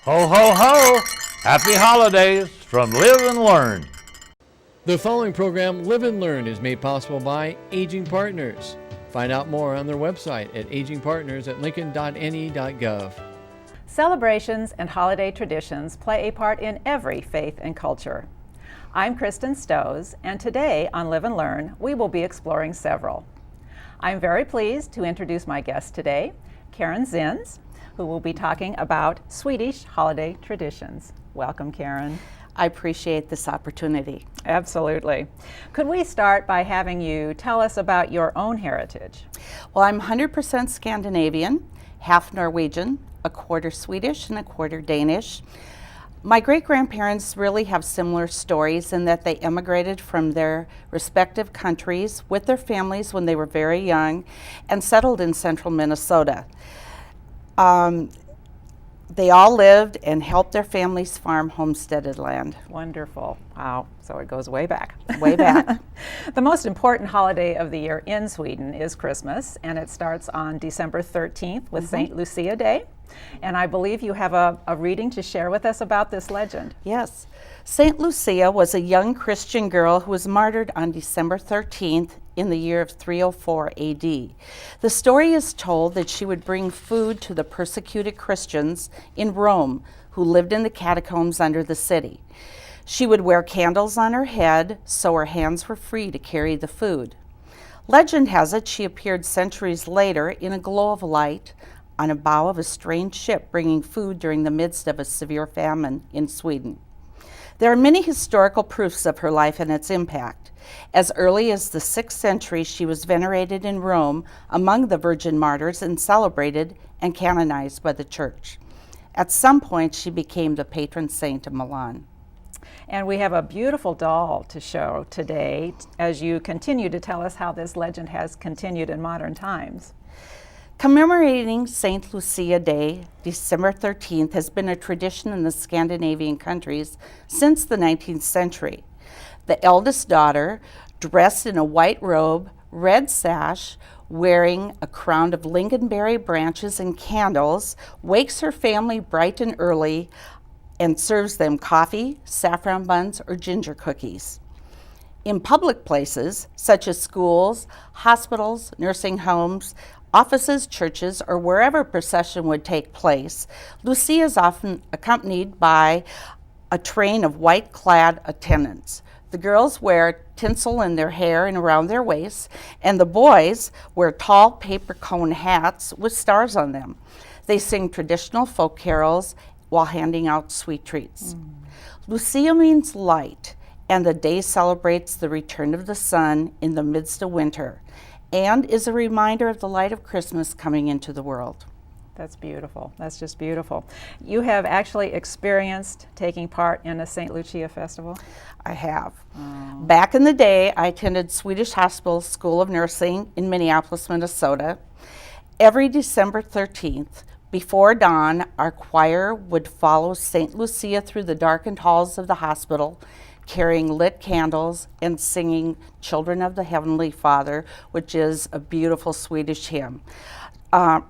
Ho, ho, ho! Happy holidays from Live and Learn. The following program, Live and Learn, is made possible by Aging Partners. Find out more on their website at agingpartners@lincoln.ne.gov. Celebrations and holiday traditions play a part in every faith and culture. I'm Kristen Stows, and today on Live and Learn, we will be exploring several. I'm very pleased to introduce my guest today, Karen Zins, who will be talking about Swedish holiday traditions. Welcome, Karen. I appreciate this opportunity. Absolutely. Could we start by having you tell us about your own heritage? Well, I'm 100% Scandinavian, half Norwegian, a quarter Swedish, and a quarter Danish. My great-grandparents really have similar stories in that they immigrated from their respective countries with their families when they were very young and settled in central Minnesota. They all lived and helped their families farm homesteaded land. Wonderful. Wow. So it goes way back. Way back. The most important holiday of the year in Sweden is Christmas, and it starts on December 13th with St. Lucia Day. And I believe you have a reading to share with us about this legend. Yes. St. Lucia was a young Christian girl who was martyred on December 13th in the year of 304 AD. The story is told that she would bring food to the persecuted Christians in Rome who lived in the catacombs under the city. She would wear candles on her head so her hands were free to carry the food. Legend has it she appeared centuries later in a glow of light on a bow of a strange ship bringing food during the midst of a severe famine in Sweden. There are many historical proofs of her life and its impact. As early as the 6th century, she was venerated in Rome among the Virgin Martyrs and celebrated and canonized by the Church. At some point, she became the patron saint of Milan. And we have a beautiful doll to show today as you continue to tell us how this legend has continued in modern times. Commemorating St. Lucia Day, December 13th, has been a tradition in the Scandinavian countries since the 19th century. The eldest daughter, dressed in a white robe, red sash, wearing a crown of lingonberry branches and candles, wakes her family bright and early and serves them coffee, saffron buns, or ginger cookies. In public places, such as schools, hospitals, nursing homes, offices, churches, or wherever procession would take place, Lucia is often accompanied by a train of white-clad attendants. The girls wear tinsel in their hair and around their waists, and the boys wear tall paper cone hats with stars on them. They sing traditional folk carols while handing out sweet treats. Lucia means light, and the day celebrates the return of the sun in the midst of winter, and is a reminder of the light of Christmas coming into the world. That's beautiful. That's just beautiful. You have actually experienced taking part in a St. Lucia festival? I have. Back in the day, I attended Swedish Hospital School of Nursing in Minneapolis, Minnesota. Every December 13th, before dawn, our choir would follow St. Lucia through the darkened halls of the hospital, carrying lit candles and singing Children of the Heavenly Father, which is a beautiful Swedish hymn.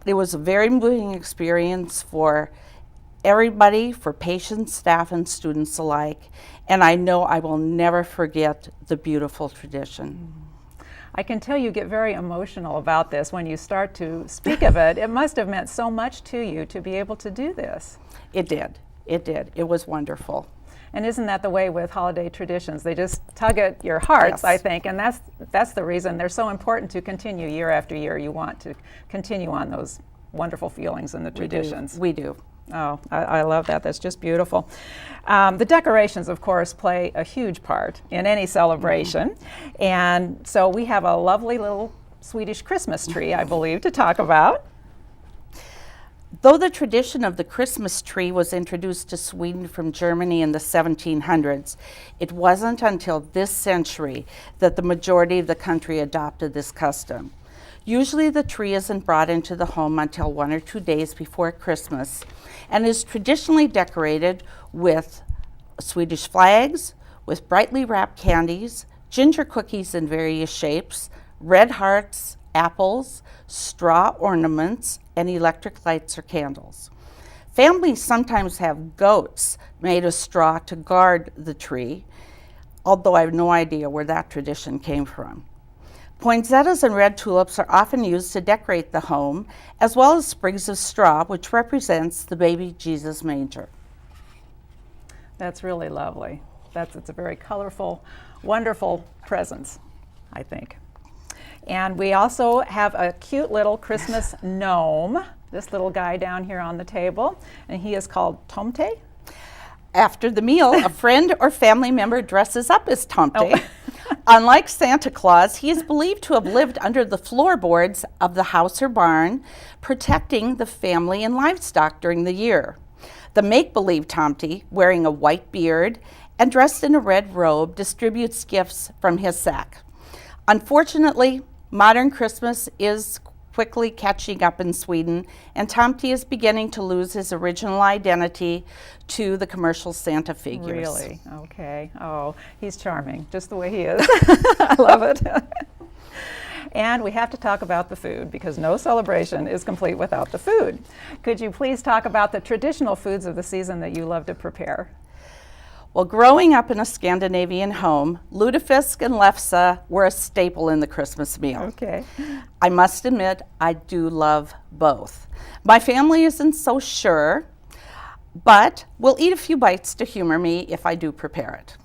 It was a very moving experience for everybody, for patients, staff, and students alike, and I know I will never forget the beautiful tradition. I can tell you get very emotional about this when you start to speak of it. It must have meant so much to you to be able to do this. It did. It did. It was wonderful. And isn't that the way with holiday traditions? They just tug at your hearts, Yes. I think, and that's the reason they're so important to continue year after year. You want to continue on those wonderful feelings and the traditions. We do. Oh, I love that. That's just beautiful. The decorations, of course, play a huge part in any celebration. And so we have a lovely little Swedish Christmas tree, I believe, to talk about. Though the tradition of the Christmas tree was introduced to Sweden from Germany in the 1700s, it wasn't until this century that the majority of the country adopted this custom. Usually the tree isn't brought into the home until 1 or 2 days before Christmas and is traditionally decorated with Swedish flags, with brightly wrapped candies, ginger cookies in various shapes, red hearts, apples, straw ornaments, and electric lights or candles. Families sometimes have goats made of straw to guard the tree, although I have no idea where that tradition came from. Poinsettias and red tulips are often used to decorate the home, as well as sprigs of straw, which represents the baby Jesus manger. That's really lovely. It's a very colorful, wonderful presence, I think. And we also have a cute little Christmas gnome, this little guy down here on the table, and he is called Tomte. After the meal, a friend or family member dresses up as Tomte. Oh. Unlike Santa Claus, he is believed to have lived under the floorboards of the house or barn, protecting the family and livestock during the year. The make-believe Tomte, wearing a white beard and dressed in a red robe, distributes gifts from his sack. Unfortunately, modern Christmas is quickly catching up in Sweden, and Tomte is beginning to lose his original identity to the commercial Santa figures. Really? Okay. Oh, he's charming, just the way he is. I love it. And we have to talk about the food, because no celebration is complete without the food. Could you please talk about the traditional foods of the season that you love to prepare? Well, growing up in a Scandinavian home, lutefisk and lefse were a staple in the Christmas meal. Okay. I must admit, I do love both. My family isn't so sure, but we'll eat a few bites to humor me if I do prepare it.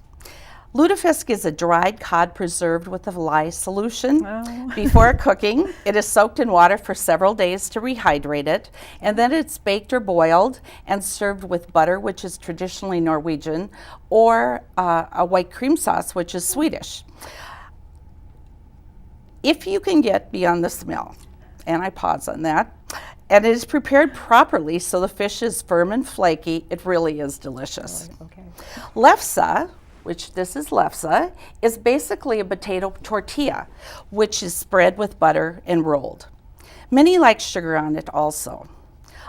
Lutefisk is a dried cod preserved with a lye solution. Oh. Before cooking, it is soaked in water for several days to rehydrate it, and then it's baked or boiled and served with butter, which is traditionally Norwegian, or a white cream sauce, which is Swedish. If you can get beyond the smell, and I pause on that, and it is prepared properly so the fish is firm and flaky, it really is delicious. Okay. Lefse, which this is lefse, is basically a potato tortilla, which is spread with butter and rolled. Many like sugar on it also.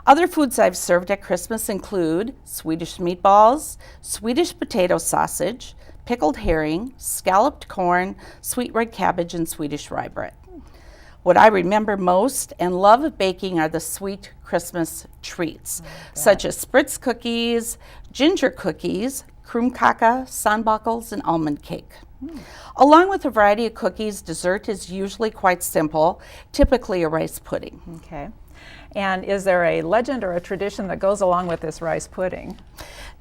Other foods I've served at Christmas include Swedish meatballs, Swedish potato sausage, pickled herring, scalloped corn, sweet red cabbage, and Swedish rye bread. What I remember most and love baking are the sweet Christmas treats, such as spritz cookies, ginger cookies, krumkaka, sandbakels, and almond cake. Along with a variety of cookies, dessert is usually quite simple, typically a rice pudding. Okay. And is there a legend or a tradition that goes along with this rice pudding?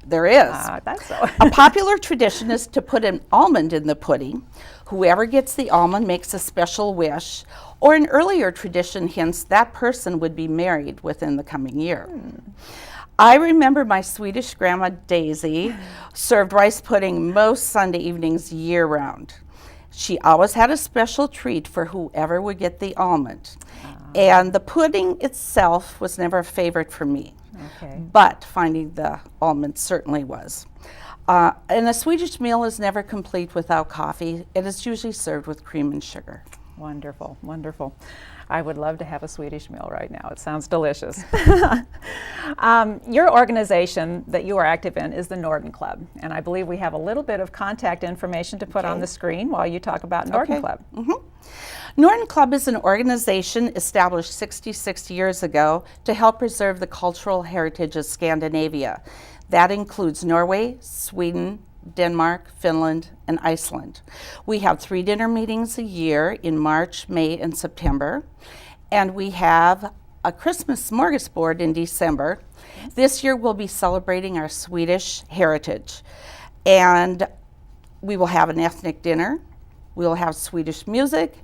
There is. That's so. A popular tradition is to put an almond in the pudding. Whoever gets the almond makes a special wish, or an earlier tradition hints that person would be married within the coming year. I remember my Swedish grandma Daisy served rice pudding most Sunday evenings year-round. She always had a special treat for whoever would get the almond. And the pudding itself was never a favorite for me. Okay. But finding the almond certainly was. And a Swedish meal is never complete without coffee. It is usually served with cream and sugar. Wonderful, wonderful. I would love to have a Swedish meal right now. It sounds delicious. Your organization that you are active in is the Norden Club, and I believe we have a little bit of contact information to put on the screen while you talk about Norden Club. Norden Club is an organization established 66 years ago to help preserve the cultural heritage of Scandinavia. That includes Norway, Sweden, Denmark, Finland, and Iceland. We have 3 dinner meetings a year in March, May, and September, and we have a Christmas smorgasbord in December. This year we'll be celebrating our Swedish heritage, and we will have an ethnic dinner, we will have Swedish music,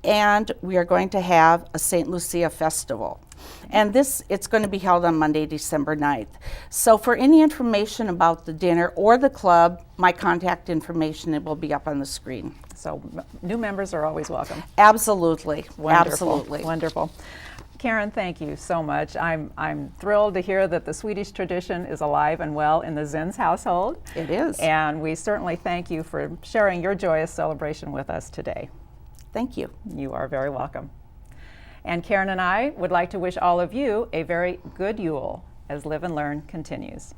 and we are going to have a St. Lucia festival. And it's going to be held on Monday, December 9th. So for any information about the dinner or the club, my contact information, it will be up on the screen. So new members are always welcome. Absolutely. Wonderful. Absolutely. Wonderful. Karen, thank you so much. I'm thrilled to hear that the Swedish tradition is alive and well in the Zins household. It is. And we certainly thank you for sharing your joyous celebration with us today. Thank you. You are very welcome. And Karen and I would like to wish all of you a very good Yule as Live and Learn continues.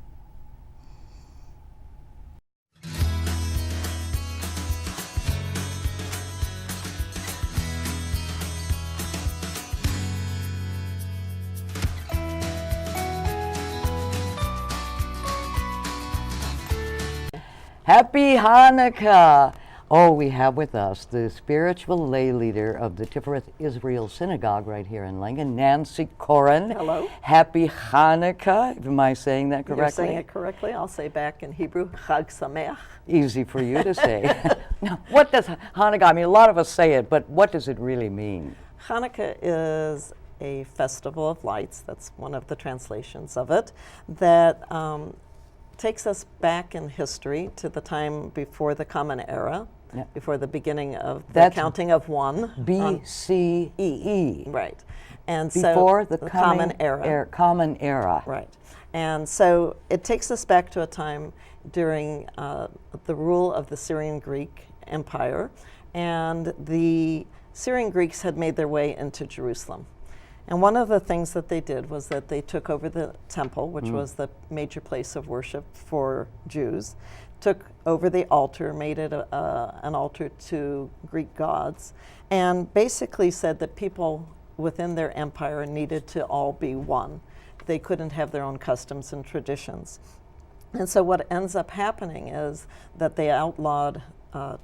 Happy Hanukkah! Oh, we have with us the spiritual lay leader of the Tifereth Israel Synagogue right here in Langen, Nancy Koren. Hello. Happy Hanukkah. Am I saying that correctly? You're saying it correctly. I'll say back in Hebrew, Chag Sameach. Easy for you to say. Now, what does Hanukkah, I mean, a lot of us say it, but what does it really mean? Hanukkah is a festival of lights. That's one of the translations of it. That takes us back in history to the time before the Common Era, before the beginning of the counting of one. BCE. Right. And Before so the Common Era. Common Era. Right. And so it takes us back to a time during the rule of the Syrian Greek Empire, and the Syrian Greeks had made their way into Jerusalem. And one of the things that they did was that they took over the temple, which was the major place of worship for Jews, took over the altar, made it an altar to Greek gods, and basically said that people within their empire needed to all be one. They couldn't have their own customs and traditions. And so what ends up happening is that they outlawed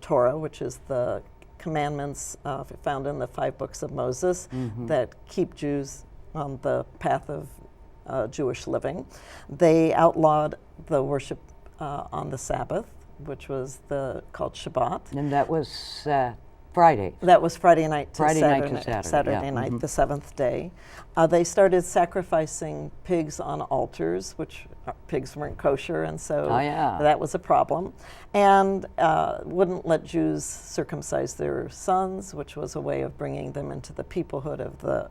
Torah, which is the commandments found in the 5 books of Moses that keep Jews on the path of Jewish living. They outlawed the worship on the Sabbath, which was called Shabbat. And that was Friday. That was Friday night to Saturday night, the 7th day. They started sacrificing pigs on altars, which pigs weren't kosher, and so that was a problem. And wouldn't let Jews circumcise their sons, which was a way of bringing them into the peoplehood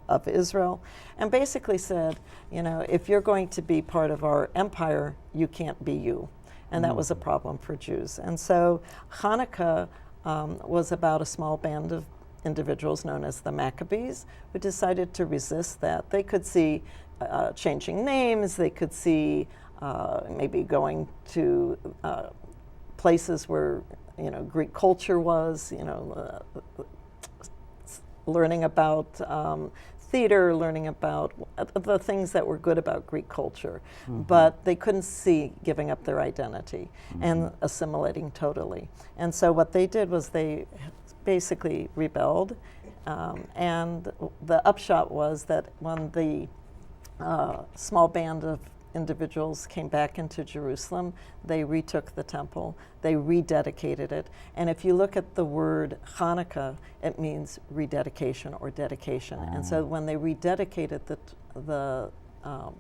of Israel. And basically said, you know, if you're going to be part of our empire, you can't be you. And that was a problem for Jews. And so Hanukkah was about a small band of individuals known as the Maccabees who decided to resist that. They could see changing names, they could see maybe going to places where, you know, Greek culture was, you know, learning about theater, learning about the things that were good about Greek culture, but they couldn't see giving up their identity and assimilating totally. And so what they did was they basically rebelled, and the upshot was that when the small band of individuals came back into Jerusalem, they retook the temple, they rededicated it. And if you look at the word Hanukkah, it means rededication or dedication. And so when they rededicated the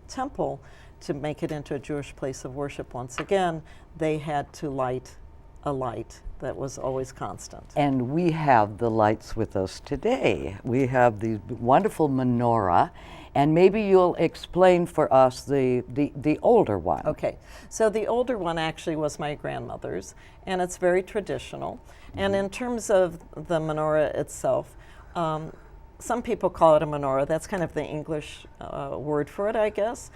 temple to make it into a Jewish place of worship once again, they had to light a light that was always constant. And we have the lights with us today. We have the wonderful menorah, and maybe you'll explain for us the older one. Okay, so the older one actually was my grandmother's, and it's very traditional. And in terms of the menorah itself, some people call it a menorah. That's kind of the English word for it, I guess.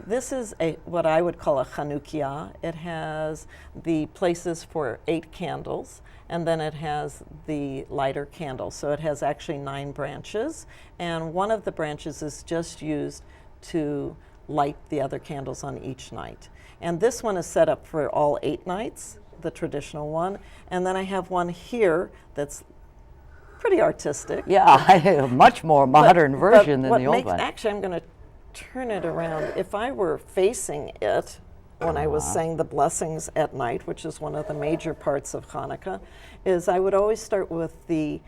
This is what I would call a Chanukiah. It has the places for 8 candles, and then it has the lighter candle. So it has actually 9 branches, and one of the branches is just used to light the other candles on each night. And this one is set up for all 8 nights, the traditional one. And then I have one here that's pretty artistic. Yeah, a much more modern version than the old one. Actually, I'm going to turn it around. If I were facing it when I was saying the blessings at night, which is one of the major parts of Hanukkah, is I would always start with the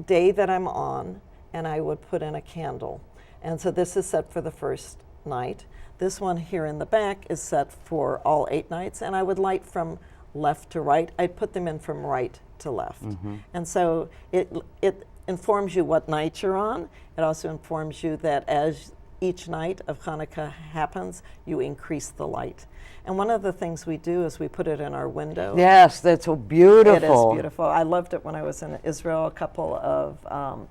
day that I'm on, and I would put in a candle. And so this is set for the first night. This one here in the back is set for all 8 nights, and I would light from left to right. I'd put them in from right to left. And so it informs you what night you're on. It also informs you that as each night of Hanukkah happens, you increase the light. And one of the things we do is we put it in our window. Yes, that's so beautiful. It is beautiful. I loved it when I was in Israel a couple of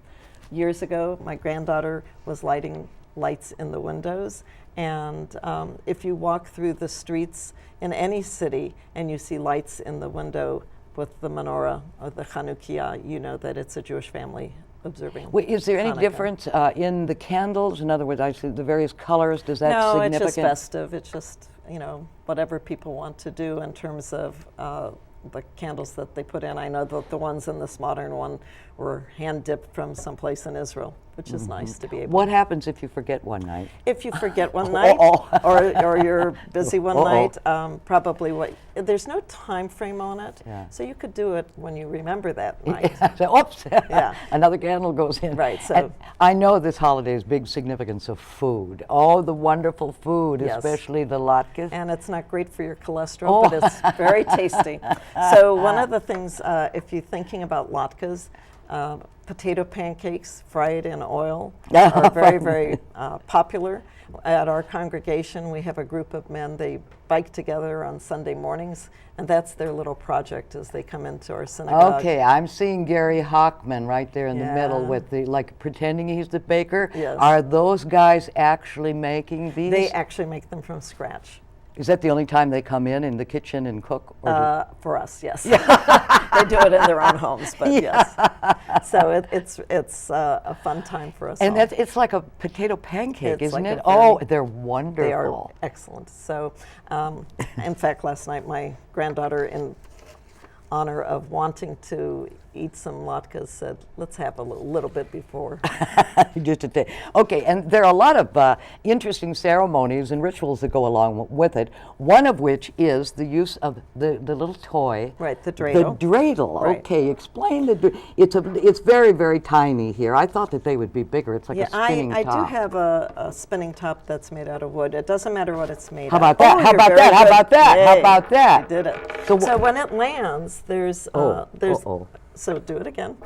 years ago. My granddaughter was lighting lights in the windows. And if you walk through the streets in any city and you see lights in the window with the menorah or the Chanukiah, you know that it's a Jewish family observing. Wait, is there any Hanukkah. difference in the candles? In other words, I see the various colors. Does that No, significant? it's just festive. It's just, whatever people want to do in terms of the candles that they put in. I know that the ones in this modern one were hand dipped from someplace in Israel, which is nice to be able. What happens if you forget one night? If you forget one night, or you're busy one night, probably there's no time frame on it, so you could do it when you remember that night. So, oops, Yeah. another candle goes in. Right, so- And I know this holiday's big significance of food. Oh, the wonderful food, Yes. especially the latkes. And it's not great for your cholesterol, but it's very tasty. So one of the things, if you're thinking about latkes, potato pancakes fried in oil are very, very popular. At our congregation, we have a group of men. They bike together on Sunday mornings, and that's their little project as they come into our synagogue. Okay, I'm seeing Gary Hockman right there in the middle Yeah. with the, like, pretending he's the baker. Yes. Are those guys actually making these? They actually make them from scratch. Is that the only time they come in the kitchen and cook? Or For us, yes. They do it in their own homes, but yes. So it's a fun time for us and all. it's like a potato pancake, It's isn't like it? a Oh, very- they're wonderful. They are excellent. So, in fact, last night my granddaughter, in honor of wanting to eat some latkes, said, let's have a little bit before. Just a taste. Okay, and there are a lot of interesting ceremonies and rituals that go along with it. One of which is the use of the little toy. Right, the dreidel. The dreidel. Right. Okay, explain the. It's very, very tiny here. I thought that they would be bigger. It's like a spinning I top. do have a spinning top that's made out of wood. It doesn't matter what it's made How out about of. that? How You're about very that? How good. about that? How Yay, about that? You did it. So So when it lands, there's uh-oh. So do it again.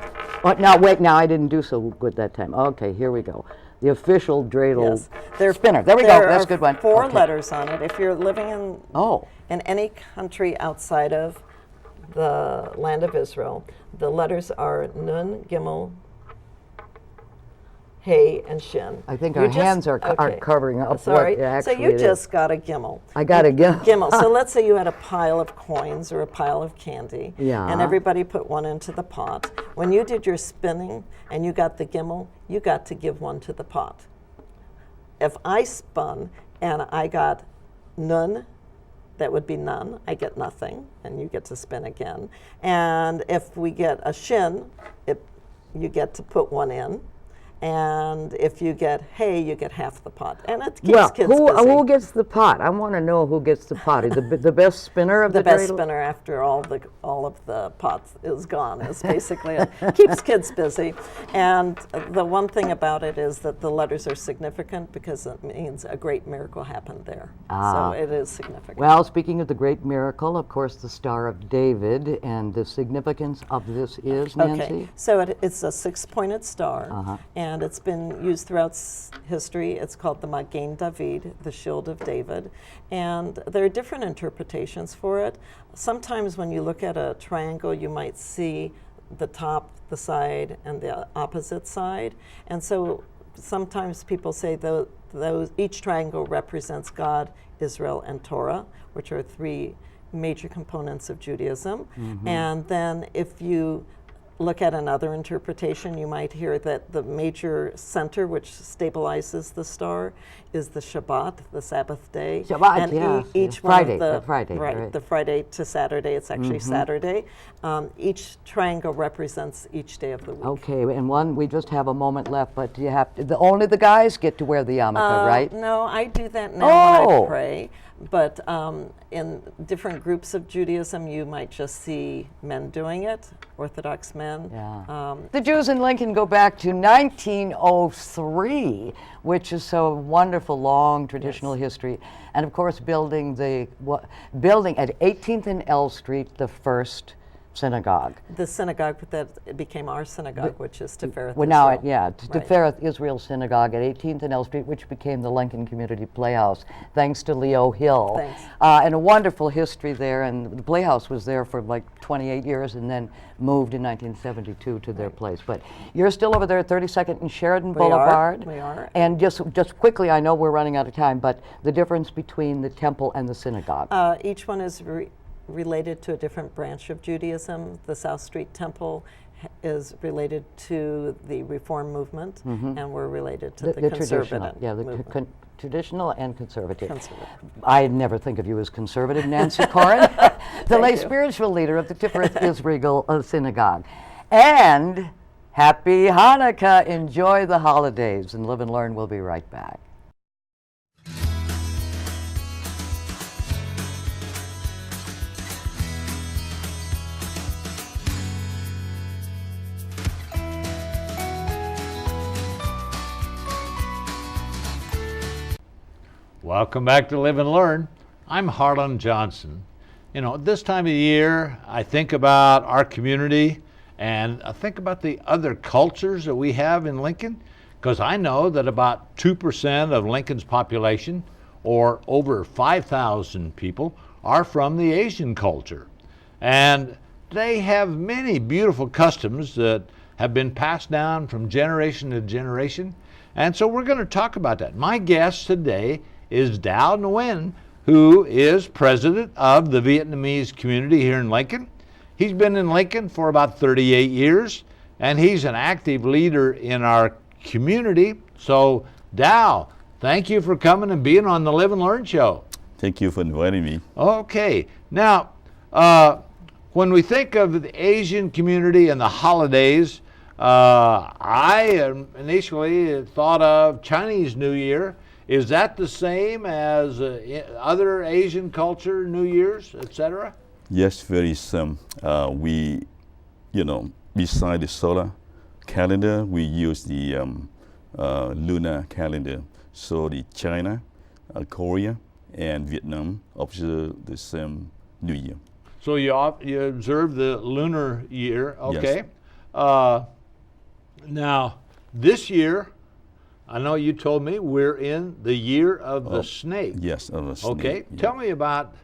Oh, now wait, now I didn't do so good that time. Okay, here we go. The official dreidel Yes. spinner. There we go. There That's a are good one. 4 Okay. letters on it. If you're living in any country outside of the land of Israel, the letters are Nun, Gimel, Hey, and Shin. I think You our just- hands are okay. covering up Sorry. what actually So you it is. just got a Gimel. I got a Gimel. Gimel. So let's say you had a pile of coins or a pile of candy, Yeah. and everybody put one into the pot. When you did your spinning and you got the Gimel, you got to give one to the pot. If I spun and I got Nun, that would be none. I get nothing, and you get to spin again. And if we get a Shin, you get to put one in. And if you get Hey, you get half the pot. And it keeps Well, kids busy. who gets the pot? I want to know who gets the pot. The best spinner of the, The best dreidel? spinner after all of the pots is gone is basically it. Keeps kids busy. And the one thing about it is that the letters are significant because it means a great miracle happened there. So it is significant. Well, speaking of the great miracle, of course, the Star of David, and the significance of this is, Nancy? Okay, so it's a 6-pointed star, and it's been used throughout history. It's called the Magen David, the Shield of David, and there are different interpretations for it. Sometimes when you look at a triangle, you might see the top, the side, and the opposite side, and so sometimes people say each triangle represents God, Israel, and Torah, which are 3 major components of Judaism. And then if you look at another interpretation, you might hear that the major center which stabilizes the star is the Shabbat, the Sabbath day. Shabbat, and yes, each Friday, one of the Friday, right, right. the Friday to Saturday. It's actually Saturday. Each triangle represents each day of the week. Okay, and we just have a moment left, but you have to, only the guys get to wear the yarmulke, right? No, I do that now when Oh. I pray. But in different groups of Judaism, you might just see men doing it, Orthodox men. Yeah. The Jews in Lincoln go back to 1903, which is so wonderful, long traditional history. And of course, building at 18th and L Street, the first synagogue. The synagogue that became our synagogue, which is Tifereth Well, now, Israel. Tifereth Israel Synagogue at 18th and L Street, which became the Lincoln Community Playhouse, thanks to Leo Hill. Thanks. And a wonderful history there, and the Playhouse was there for like 28 years and then moved in 1972 to their place. But you're still over there at 32nd and Sheridan Boulevard. We are. And just quickly, I know we're running out of time, but the difference between the temple and the synagogue. Each one is related to a different branch of Judaism. The South Street Temple is related to the Reform movement, and we're related to the, traditional, conservative yeah, the movement. traditional and conservative. Conservative. I never think of you as conservative, Nancy Corin, the lay spiritual leader of the Tifereth Israel Synagogue. And happy Hanukkah. Enjoy the holidays, and Live and Learn. We'll be right back. Welcome back to Live and Learn. I'm Harlan Johnson. You know, this time of year, I think about our community and I think about the other cultures that we have in Lincoln, because I know that about 2% of Lincoln's population, or over 5,000 people, are from the Asian culture. And they have many beautiful customs that have been passed down from generation to generation. And so we're going to talk about that. My guest today is Dow Nguyen, who is president of the Vietnamese community here in Lincoln. He's been in Lincoln for about 38 years, and he's an active leader in our community. So, Dow, thank you for coming and being on the Live and Learn show. Thank you for inviting me. Okay. Now, when we think of the Asian community and the holidays, I initially thought of Chinese New Year. Is that the same as other Asian culture, New Year's, etc.? Yes, very same. We, beside the solar calendar, we use the lunar calendar. So the China, Korea, and Vietnam observe the same New Year. So you observe the lunar year, okay? Yes. Now, this year, I know you told me we're in the year of the snake. Yes, of the snake. Okay, yeah. tell me about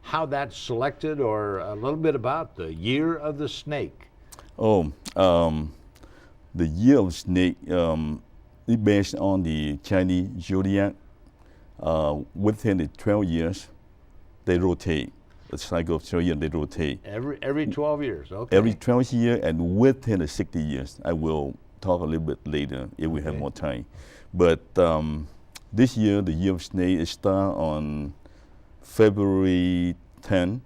how that's selected, or a little bit about the year of the snake. Oh, the year of the snake is based on the Chinese zodiac. Within the 12 years, they rotate. The cycle of 12 years, they rotate. Every 12 years, okay. Every 12 years, and within the 60 years, I will talk a little bit later if we have more time. But this year, the year of snake, starts on February 10,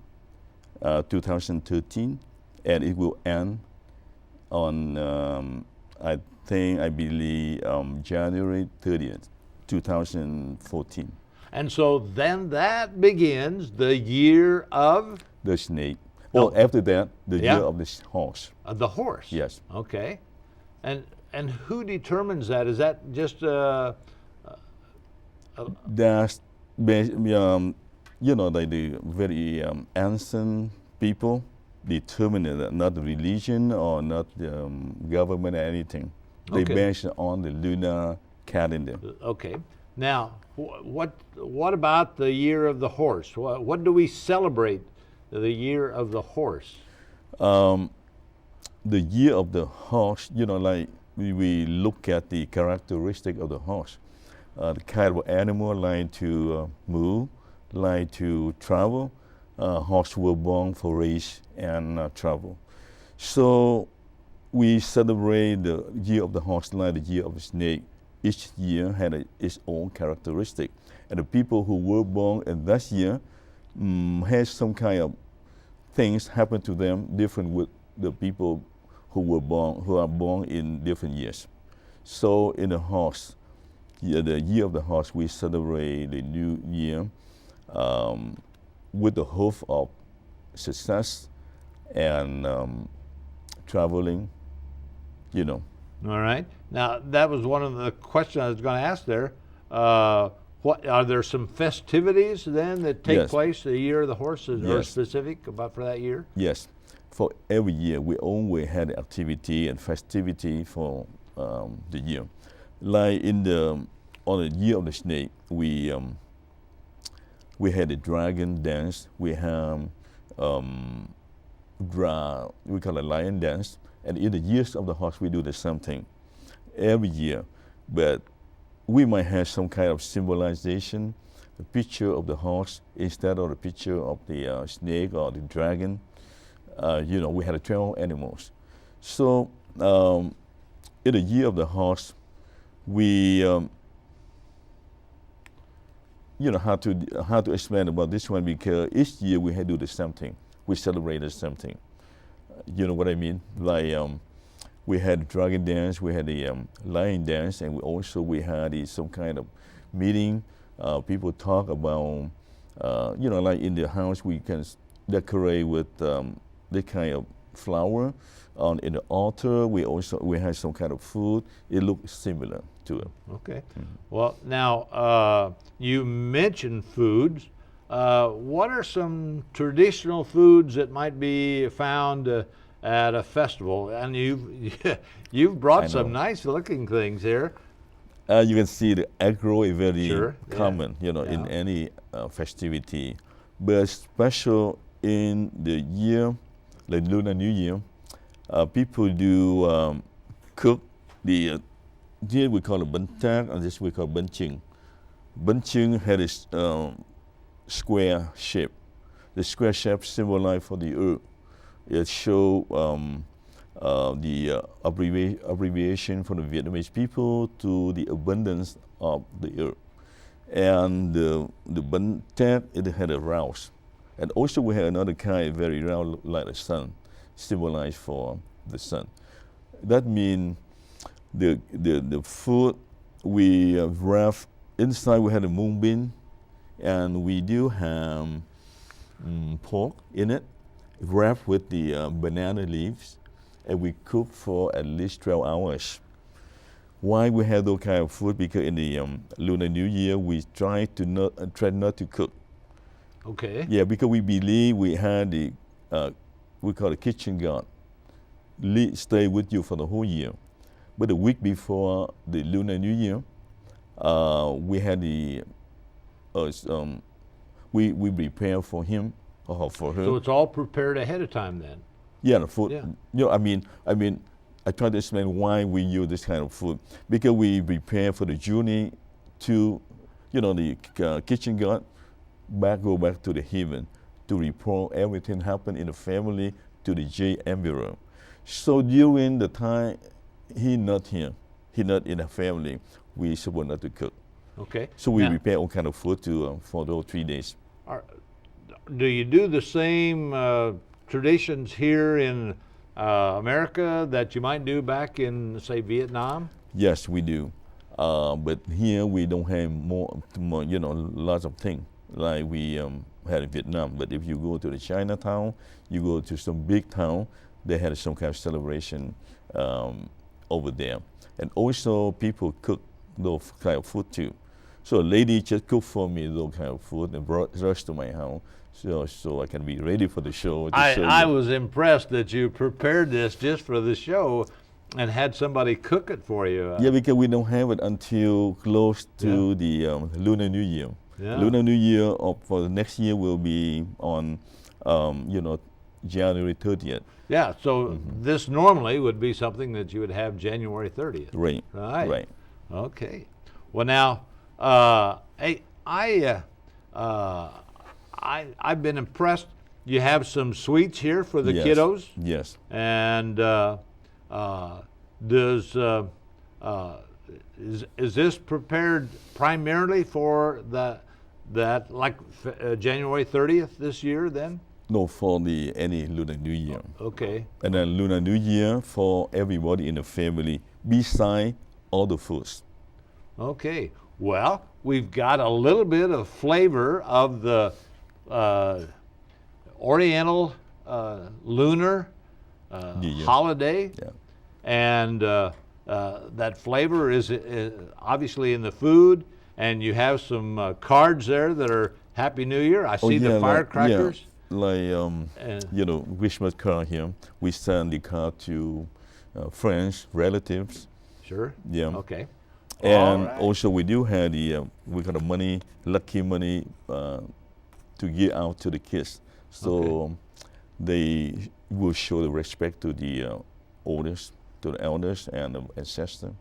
2013, and it will end on, I believe, January 30th, 2014. And so then that begins the year of? The snake. Well, after that, the Yeah. year of the horse. The horse. Yes. Okay. And who determines that? Is that just That's based, like the very ancient people determine it, not the religion or not the government or anything. They Okay. base it on the lunar calendar. Okay. Now, what about the year of the horse? What do we celebrate the year of the horse? The year of the horse, like we look at the characteristic of the horse. The kind of animal like to move, like to travel. Horse were born for race and travel. So we celebrate the year of the horse like the year of the snake. Each year had its own characteristic. And the people who were born in that year had some kind of things happen to them different with the people who are born in different years. So in the horse, the year of the horse, we celebrate the new year with the hope of success and traveling, All right. Now, that was one of the questions I was going to ask there. What are there some festivities then that take Yes. place the year of the horse, or Yes. specific about for that year? Yes, for every year we always had activity and festivity for the year. Like on the year of the snake, we had a dragon dance. We have we call it lion dance. And in the years of the horse, we do the same thing every year. But we might have some kind of symbolization, a picture of the horse instead of the picture of the snake or the dragon. We had 12 animals. So in the year of the horse, we how to explain about this one, because each year we had to do the same thing. We celebrate the same thing. You know what I mean? Like we had dragon dance, we had the lion dance, and we had some kind of meeting. People talk about like in the house we can decorate with this kind of flower. In the altar, we had some kind of food. It looked similar to it. Okay. Well, now you mentioned foods. What are some traditional foods that might be found at a festival? And you've brought some nice looking things here. You can see the agro is very Sure, common, yeah. in any festivity, but special in the year, like Lunar New Year. People do cook the here we call it bánh tét, and this we call bánh chưng. Bánh chưng had a square shape. The square shape symbolizes for the earth. It shows the abbreviation from the Vietnamese people to the abundance of the earth. And the bánh tét, it had a rouse. And also we had another kind, very round, like the sun, symbolized for the sun. That means the food we wrap inside. We had a mung bean, and we do have pork in it, wrapped with the banana leaves, and we cook for at least 12 hours. Why we have those kind of food? Because in the Lunar New Year, we try not to cook. Okay. Yeah, because we believe we had the we call it kitchen god, stay with you for the whole year. But the week before the Lunar New Year, we had the we prepare for him or for her. So it's all prepared ahead of time then. Yeah, the food. Yeah. I mean, I try to explain why we use this kind of food, because we prepare for the journey to, the kitchen god, go back to the heaven to report everything happened in the family to the J Emperor. So during the time he not here, he not in the family, we supposed not to cook. Okay. So we Now, prepare all kind of food for those 3 days. do you do the same traditions here in America that you might do back in, say, Vietnam? Yes, we do. But here we don't have more lots of things like we had in Vietnam. But if you go to the Chinatown, you go to some big town, they had some kind of celebration over there. And also people cook those kind of food too. So a lady just cooked for me those kind of food and brought us to my house, so I can be ready for the show. I was impressed that you prepared this just for the show and had somebody cook it for you. Yeah, because we don't have it until close to the Lunar New Year. Yeah. Lunar New Year for the next year will be on, January 30th. Yeah, so this normally would be something that you would have January 30th. Right. Right. Right. Okay. Well, now, hey, I've been impressed. You have some sweets here for the Yes. kiddos, Yes. and is this prepared primarily for January 30th this year? Then. No, for any Lunar New Year. Okay. And then Lunar New Year for everybody in the family, beside all the foods. Okay. Well, we've got a little bit of flavor of the Oriental lunar Yeah. holiday, Yeah. and that flavor is obviously in the food. And you have some cards there that are Happy New Year. I see the firecrackers. Christmas card here. We send the card to friends, relatives. Sure. Yeah. Okay. And All right. also we do have we got the money, lucky money, to give out to the kids. So they will show the respect to the elders, and the ancestors.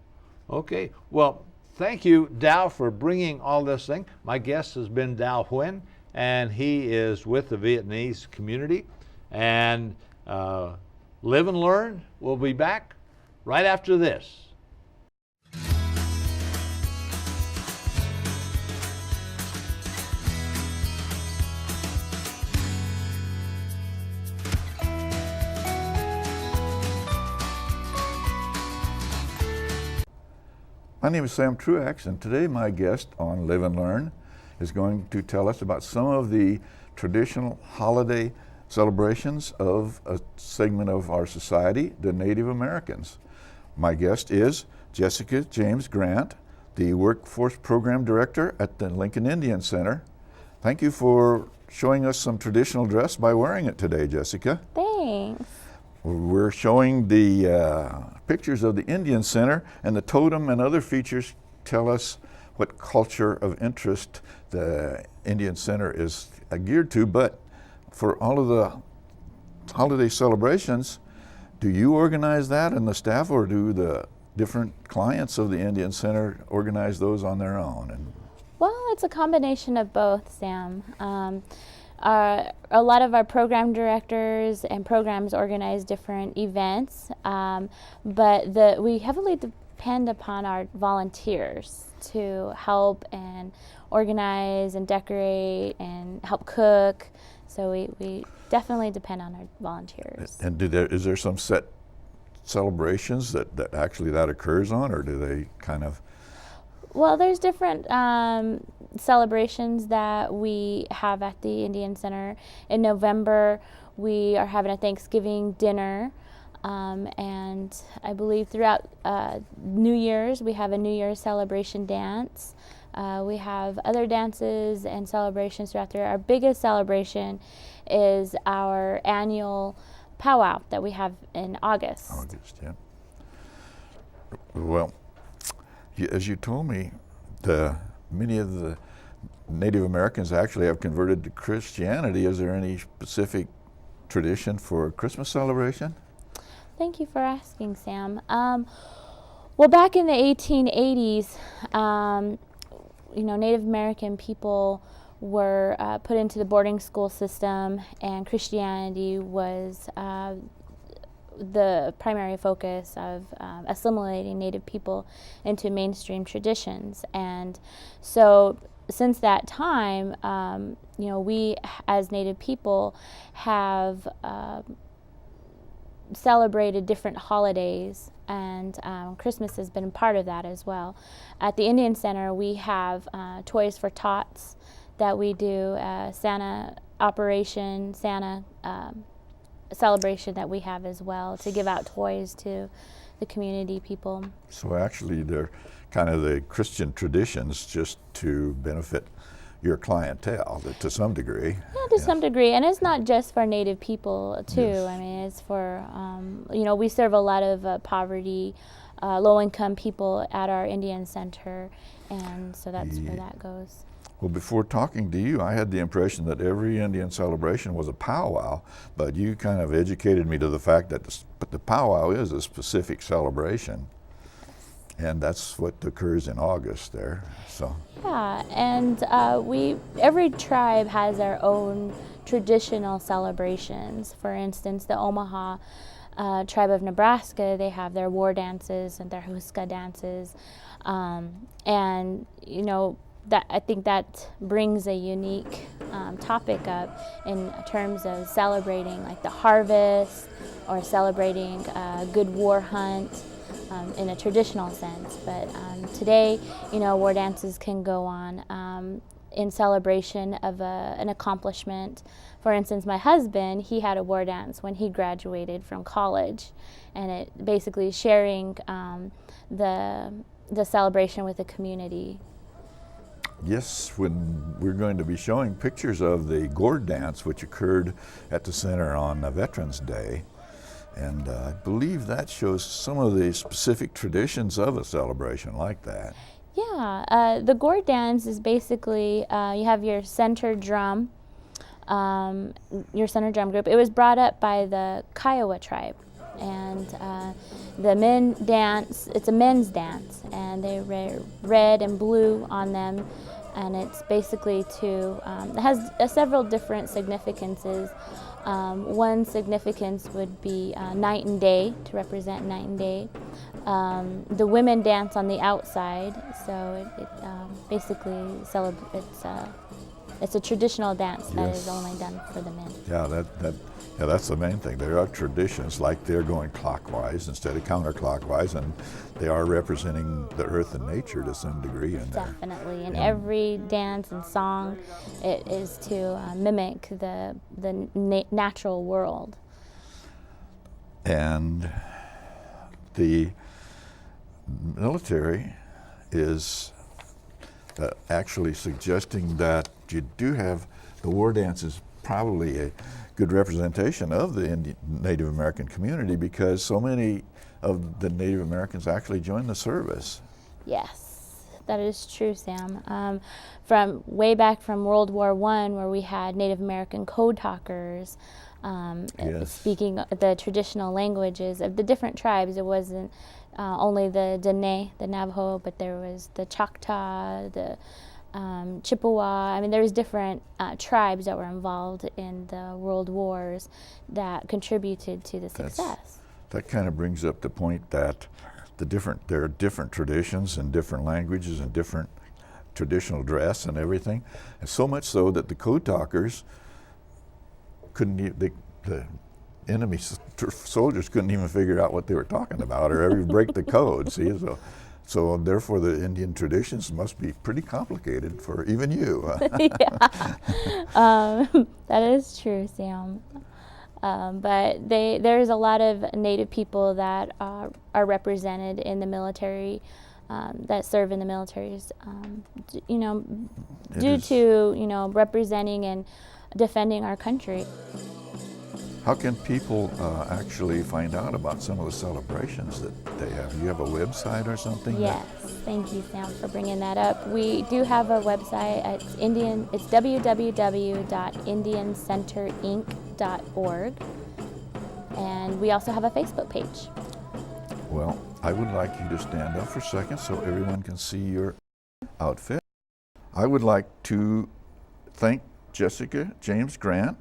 Okay. Well, thank you, Dow, for bringing all this thing. My guest has been Dow Huynh, and he is with the Vietnamese community. And Live and Learn will be back right after this. My name is Sam Truax, and today my guest on Live and Learn is going to tell us about some of the traditional holiday celebrations of a segment of our society, the Native Americans. My guest is Jessica James Grant, the Workforce Program Director at the Lincoln Indian Center. Thank you for showing us some traditional dress by wearing it today, Jessica. Thanks. We're showing the pictures of the Indian Center, and the totem and other features tell us what culture of interest the Indian Center is geared to. But for all of the holiday celebrations, do you organize that and the staff, or do the different clients of the Indian Center organize those on their own? Well, it's a combination of both, Sam. A lot of our program directors and programs organize different events, but we heavily depend upon our volunteers to help and organize and decorate and help cook. So we definitely depend on our volunteers. And is there some set celebrations that actually that occurs on, or do they kind of? Well, there's different celebrations that we have at the Indian Center. In November, we are having a Thanksgiving dinner, and I believe throughout New Year's, we have a New Year's celebration dance. We have other dances and celebrations throughout there. Our biggest celebration is our annual powwow that we have in August. August, yeah. Well, as you told me, many of the Native Americans actually have converted to Christianity. Is there any specific tradition for a Christmas celebration? Thank you for asking, Sam. Well, back in the 1880s, Native American people were put into the boarding school system, and Christianity was the primary focus of assimilating Native people into mainstream traditions. And so since that time, we as Native people have celebrated different holidays, and Christmas has been part of that as well. At the Indian Center, we have Toys for Tots that we do, Santa Operation, Santa celebration that we have as well, to give out toys to the community people. So actually they're kind of the Christian traditions just to benefit your clientele to some degree. Yeah, to some degree, and it's not just for Native people too. Yes. I mean, it's for, we serve a lot of poverty, low-income people at our Indian Center, and so that's where that goes. Well, before talking to you, I had the impression that every Indian celebration was a powwow, but you kind of educated me to the fact that the powwow is a specific celebration, and that's what occurs in August there. So. Yeah, and every tribe has their own traditional celebrations. For instance, the Omaha tribe of Nebraska, they have their war dances and their Huska dances, and I think that brings a unique topic up in terms of celebrating like the harvest, or celebrating a good war hunt in a traditional sense. But today, war dances can go on in celebration of an accomplishment. For instance, my husband, he had a war dance when he graduated from college, and it basically sharing the celebration with the community. Yes, when we're going to be showing pictures of the gourd dance, which occurred at the center on Veterans Day, and I believe that shows some of the specific traditions of a celebration like that. Yeah, the gourd dance is basically you have your center drum group. It was brought up by the Kiowa tribe, and the men dance. It's a men's dance, and they wear red and blue on them and it's basically it has several different significances. One significance would be night and day, to represent night and day. The women dance on the outside, so it basically celebrates. It's a traditional dance that is only done for the men. Yeah, that's the main thing. There are traditions, like they're going clockwise instead of counterclockwise, and they are representing the earth and nature to some degree in there. Definitely, in every dance and song, it is to mimic the natural world. And the military is actually suggesting that you do have the war dance is probably a good representation of the Native American community, because so many of the Native Americans actually joined the service. Yes, that is true, Sam. From way back from World War I, where we had Native American code talkers speaking the traditional languages of the different tribes. It wasn't only the Dene, the Navajo, but there was the Choctaw, the Chippewa. I mean, there was different tribes that were involved in the world wars that contributed to the success. That kind of brings up the point that there are different traditions and different languages and different traditional dress and everything, and so much so that the code talkers couldn't. The enemy soldiers couldn't even figure out what they were talking about or ever break the code. See, so therefore the Indian traditions must be pretty complicated for even you. That is true, Sam. But there's a lot of Native people that are represented in the military, that serve in the militaries, due to representing and defending our country. How can people actually find out about some of the celebrations that they have? Do you have a website or something? Yes, thank you, Sam, for bringing that up. We do have a website. It's www.indiancenterinc.org, and we also have a Facebook page. Well, I would like you to stand up for a second so everyone can see your outfit. I would like to thank Jessica James Grant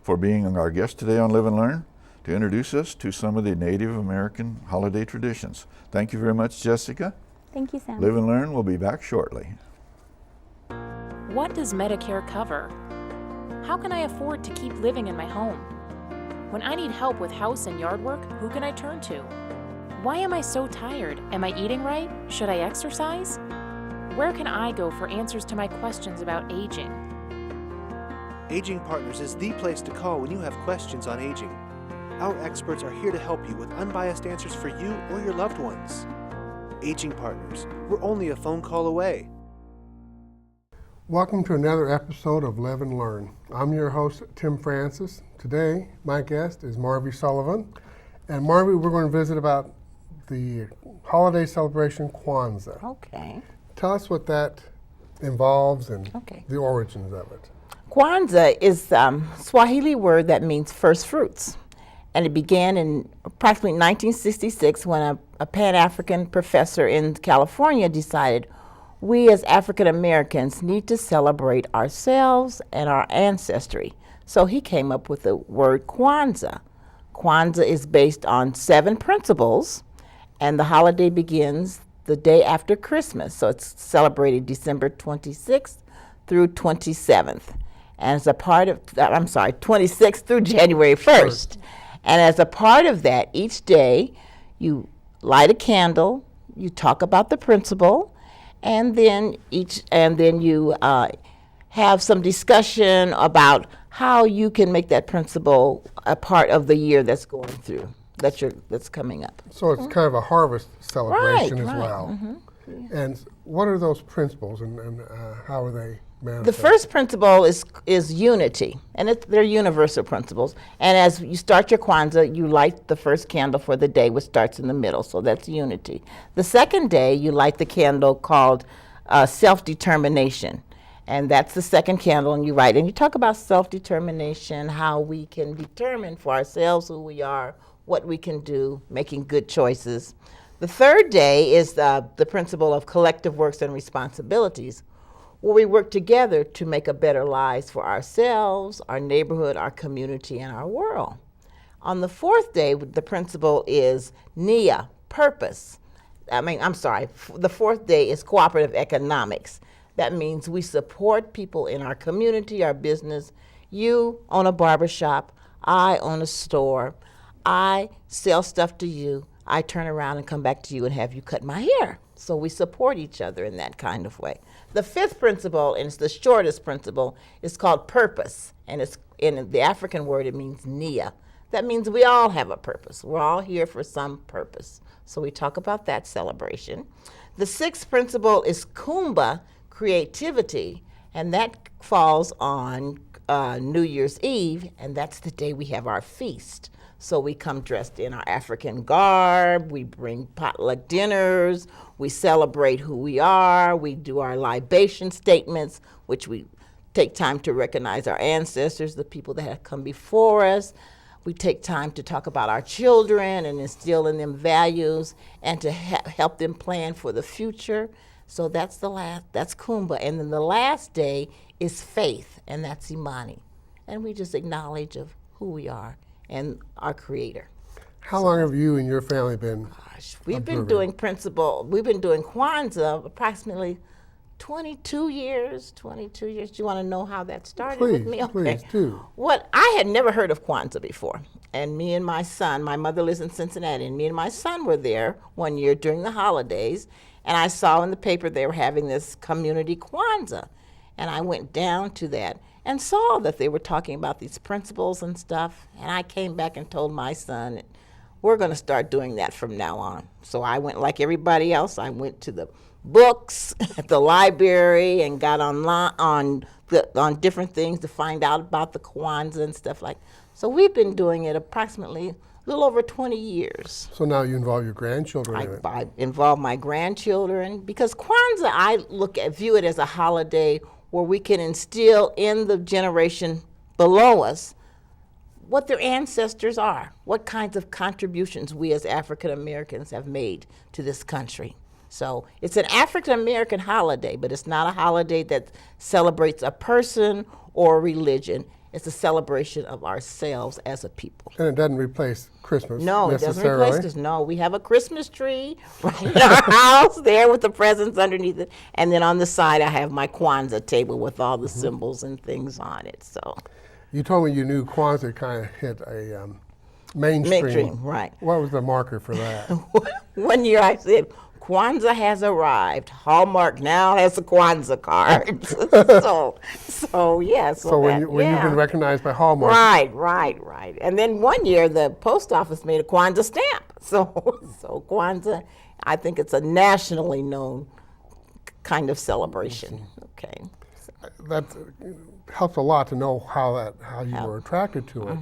for being our guest today on Live and Learn to introduce us to some of the Native American holiday traditions. Thank you very much, Jessica. Thank you, Sam. Live and Learn will be back shortly. What does Medicare cover? How can I afford to keep living in my home? When I need help with house and yard work, who can I turn to? Why am I so tired? Am I eating right? Should I exercise? Where can I go for answers to my questions about aging? Aging Partners is the place to call when you have questions on aging. Our experts are here to help you with unbiased answers for you or your loved ones. Aging Partners, we're only a phone call away. Welcome to another episode of Live and Learn. I'm your host, Tim Francis. Today, my guest is Marvie Sullivan. And Marvie, we're going to visit about the holiday celebration Kwanzaa. Okay. Tell us what that involves and the origins of it. Kwanzaa is a Swahili word that means first fruits. And it began in approximately 1966 when a Pan-African professor in California decided we as African Americans need to celebrate ourselves and our ancestry. So he came up with the word Kwanzaa. Kwanzaa is based on 7 principles, and the holiday begins the day after Christmas. So it's celebrated December 26th through 27th. And as a part of, 26th through January 1st. And as a part of that, each day you light a candle, you talk about the principle, and then you have some discussion about how you can make that principle a part of the year that's going through, that's coming up. So it's kind of a harvest celebration as right. well. Mm-hmm. And what are those principles and how are they manifest? The first principle is unity, and they're universal principles. And as you start your Kwanzaa, you light the first candle for the day, which starts in the middle, so that's unity. The second day, you light the candle called self-determination. And that's the second candle, and you talk about self-determination, how we can determine for ourselves who we are, what we can do, making good choices. The third day is the principle of collective works and responsibilities, where we work together to make a better lives for ourselves, our neighborhood, our community, and our world. On the fourth day, the principle is NIA, purpose. The fourth day is cooperative economics. That means we support people in our community, our business. You own a barbershop, I own a store, I sell stuff to you, I turn around and come back to you and have you cut my hair. So we support each other in that kind of way. The fifth principle, and it's the shortest principle, is called purpose. And it's in the African word, it means Nia. That means we all have a purpose. We're all here for some purpose. So we talk about that celebration. The sixth principle is Kumba, creativity, and that falls on New Year's Eve, and that's the day we have our feast. So we come dressed in our African garb, we bring potluck dinners, we celebrate who we are, we do our libation statements, which we take time to recognize our ancestors, the people that have come before us. We take time to talk about our children and instill in them values and to help them plan for the future. So that's Kumba. And then the last day is faith, and that's Imani. And we just acknowledge of who we are and our Creator. How long have you and your family been? We've been doing Kwanzaa approximately 22 years. Do you want to know how that started with me? Okay. Please do. I had never heard of Kwanzaa before. And me and my son, my mother lives in Cincinnati, and me and my son were there one year during the holidays. And I saw in the paper they were having this community Kwanzaa. And I went down to that and saw that they were talking about these principles and stuff. And I came back and told my son, we're going to start doing that from now on. So I went like everybody else. I went to the books at the library and got online on different things to find out about the Kwanzaa and stuff like that. So we've been doing it approximately a little over 20 years. So now you involve your grandchildren in it. I involve my grandchildren because Kwanzaa, I view it as a holiday where we can instill in the generation below us what their ancestors are, what kinds of contributions we as African Americans have made to this country. So it's an African American holiday, but it's not a holiday that celebrates a person or a religion. It's a celebration of ourselves as a people. And it doesn't replace Christmas. No, it doesn't replace Christmas. No, we have a Christmas tree right in our house there with the presents underneath it. And then on the side, I have my Kwanzaa table with all the symbols and things on it. So you told me you knew Kwanzaa kind of hit a mainstream. Right. What was the marker for that? One year I said, Kwanzaa has arrived. Hallmark now has a Kwanzaa card. So when you've been recognized by Hallmark. Right. And then one year the post office made a Kwanzaa stamp. So Kwanzaa, I think it's a nationally known kind of celebration. Okay. That helps a lot to know how you were attracted to it.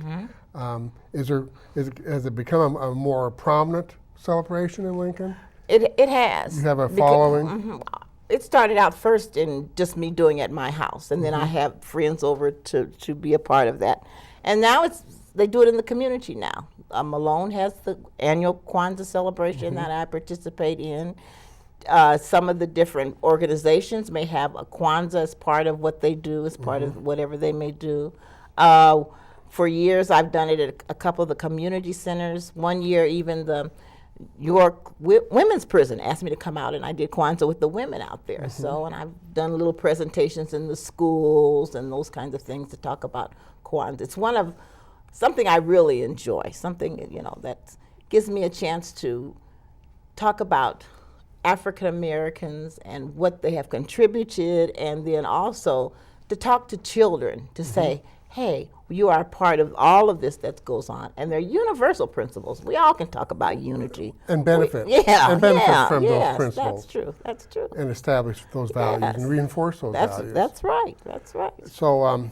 Has it become a more prominent celebration in Lincoln? It has. You have a following? It started out first in just me doing it at my house, and then I have friends over to be a part of that. And now they do it in the community now. Malone has the annual Kwanzaa celebration that I participate in. Some of the different organizations may have a Kwanzaa as part of what they do, as part of whatever they may do. For years, I've done it at a couple of the community centers. One year, even the York Women's Prison asked me to come out, and I did Kwanzaa with the women out there. So, and I've done little presentations in the schools and those kinds of things to talk about Kwanzaa. It's something I really enjoy, something, that gives me a chance to talk about African Americans and what they have contributed, and then also to talk to children to say, hey, you are a part of all of this that goes on. And they're universal principles. We all can talk about unity. And benefit. And benefit from those principles. That's true. And establish those values and reinforce those values. That's right. So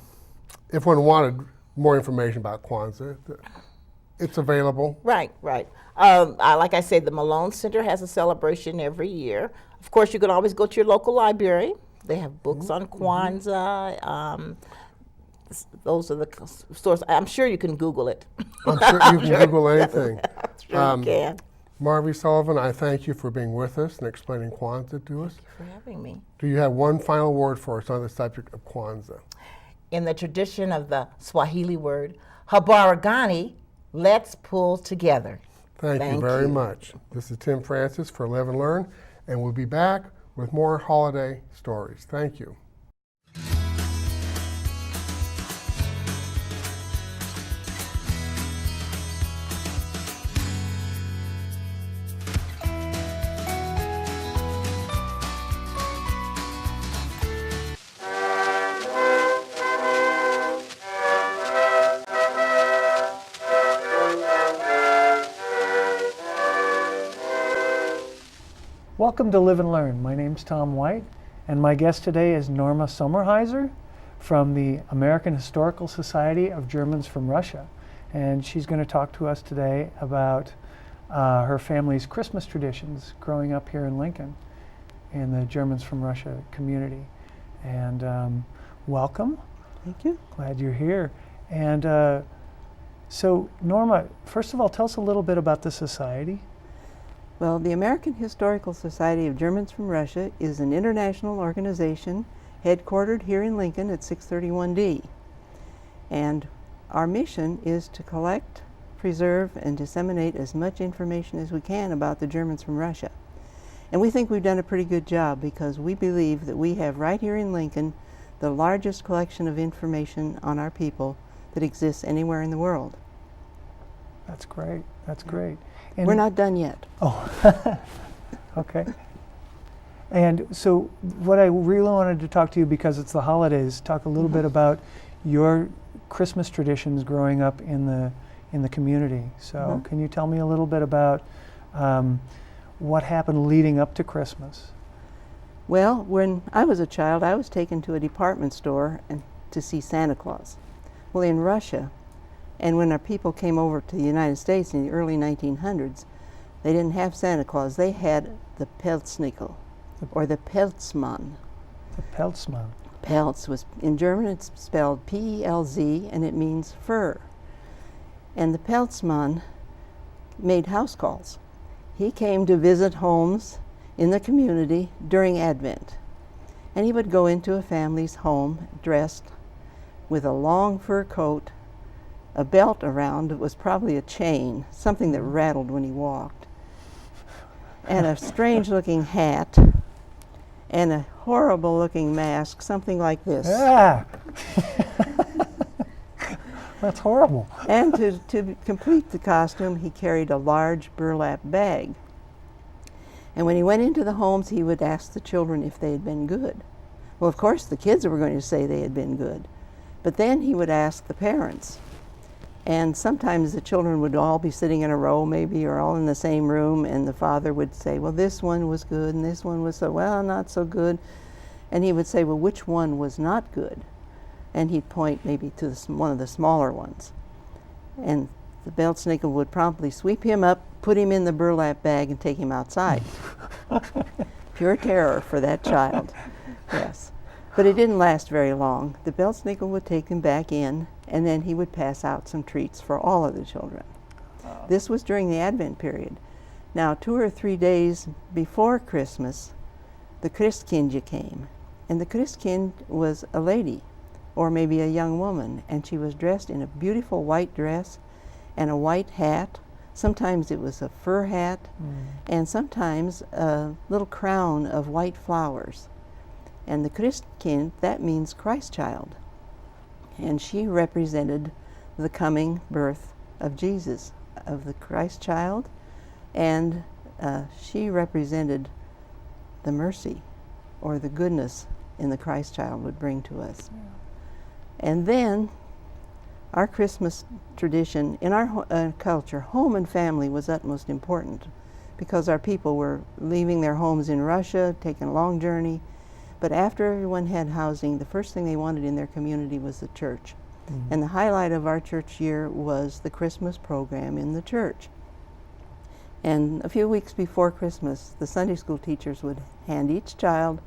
if one wanted more information about Kwanzaa, it's available. Right. Like I said, the Malone Center has a celebration every year. Of course, you can always go to your local library. They have books on Kwanzaa. Those are the stores. I'm sure you can Google it. I'm sure you can Google anything. I'm sure you can. Marvy Sullivan, I thank you for being with us and explaining Kwanzaa to us. For having me. Do you have one final word for us on the subject of Kwanzaa? In the tradition of the Swahili word, Habaragani, let's pull together. Thank you very much. This is Tim Francis for Live and Learn, and we'll be back with more holiday stories. Thank you. Welcome to Live and Learn. My name's Tom White, and my guest today is Norma Sommerheiser from the American Historical Society of Germans from Russia. And she's going to talk to us today about her family's Christmas traditions growing up here in Lincoln in the Germans from Russia community. And welcome. Thank you. Glad you're here. And so Norma, first of all, tell us a little bit about the society. Well, the American Historical Society of Germans from Russia is an international organization headquartered here in Lincoln at 631D. And our mission is to collect, preserve, and disseminate as much information as we can about the Germans from Russia. And we think we've done a pretty good job because we believe that we have right here in Lincoln the largest collection of information on our people that exists anywhere in the world. That's great. That's great. And we're not done yet. Oh, okay. And so what I really wanted to talk to you, because it's the holidays, talk a little bit about your Christmas traditions growing up in the community. So can you tell me a little bit about what happened leading up to Christmas? Well, when I was a child, I was taken to a department store to see Santa Claus. Well, in Russia, and when our people came over to the United States in the early 1900s, they didn't have Santa Claus. They had the Pelznickel, or the Pelzmann. The Pelzmann. Pelz was, in German it's spelled P-E-L-Z, and it means fur. And the Pelzmann made house calls. He came to visit homes in the community during Advent. And he would go into a family's home dressed with a long fur coat, a belt around, it was probably a chain, something that rattled when he walked, and a strange looking hat, and a horrible looking mask, something like this. Yeah. That's horrible. And to complete the costume, he carried a large burlap bag. And when he went into the homes, he would ask the children if they had been good. Well, of course, the kids were going to say they had been good. But then he would ask the parents. And sometimes the children would all be sitting in a row, maybe, or all in the same room, and the father would say, well, this one was good, and this one was, well, not so good. And he would say, well, which one was not good? And he'd point maybe to one of the smaller ones. And the Pelznickel would promptly sweep him up, put him in the burlap bag, and take him outside. Pure terror for that child, yes. But it didn't last very long. The Pelznickel would take him back in, and then he would pass out some treats for all of the children. This was during the Advent period. Now, 2 or 3 days before Christmas, the Christkindje came. And the Christkind was a lady, or maybe a young woman, and she was dressed in a beautiful white dress and a white hat. Sometimes it was a fur hat, and sometimes a little crown of white flowers. And the Christkind, that means Christ child. And she represented the coming birth of Jesus, of the Christ child, and she represented the mercy or the goodness in the Christ child would bring to us. Yeah. And then our Christmas tradition, in our culture, home and family was utmost important because our people were leaving their homes in Russia, taking a long journey. But after everyone had housing, the first thing they wanted in their community was the church. And the highlight of our church year was the Christmas program in the church. And a few weeks before Christmas, the Sunday school teachers would hand each child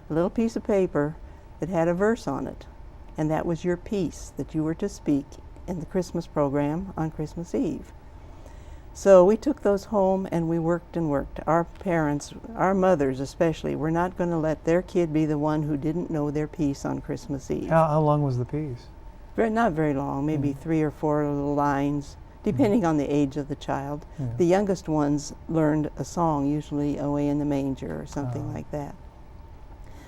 a little piece of paper that had a verse on it. And that was your piece that you were to speak in the Christmas program on Christmas Eve. So we took those home and we worked and worked. Our parents, our mothers especially, were not going to let their kid be the one who didn't know their piece on Christmas Eve. How long was the piece? Not very long, maybe 3 or 4 little lines, depending on the age of the child. Yeah. The youngest ones learned a song, usually Away in the Manger or something like that.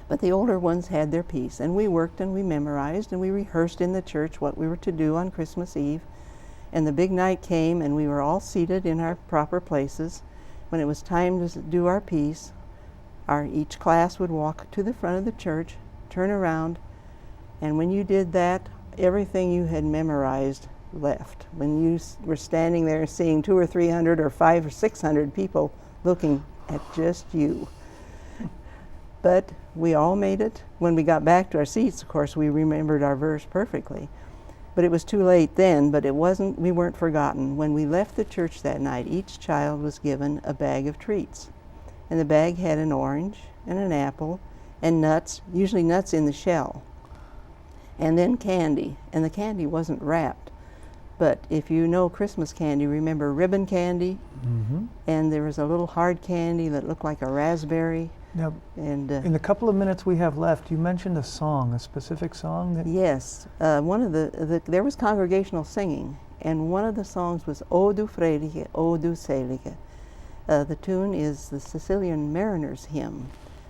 But the older ones had their piece, and we worked and we memorized and we rehearsed in the church what we were to do on Christmas Eve. And the big night came and we were all seated in our proper places. When it was time to do our piece, each class would walk to the front of the church, turn around, and when you did that, everything you had memorized left. When you were standing there seeing 200 or 300 or 500 or 600 people looking at just you. But we all made it. When we got back to our seats, of course, we remembered our verse perfectly. But it was too late then, but we weren't forgotten. When we left the church that night, each child was given a bag of treats. And the bag had an orange and an apple and nuts, usually nuts in the shell. And then candy, and the candy wasn't wrapped. But if you know Christmas candy, remember ribbon candy? Mm-hmm. And there was a little hard candy that looked like a raspberry. Now, and in the couple of minutes we have left, you mentioned a song, a specific song? That yes, one of there was congregational singing, and one of the songs was O du Fröhliche, O du Selige. The tune is the Sicilian Mariners Hymn,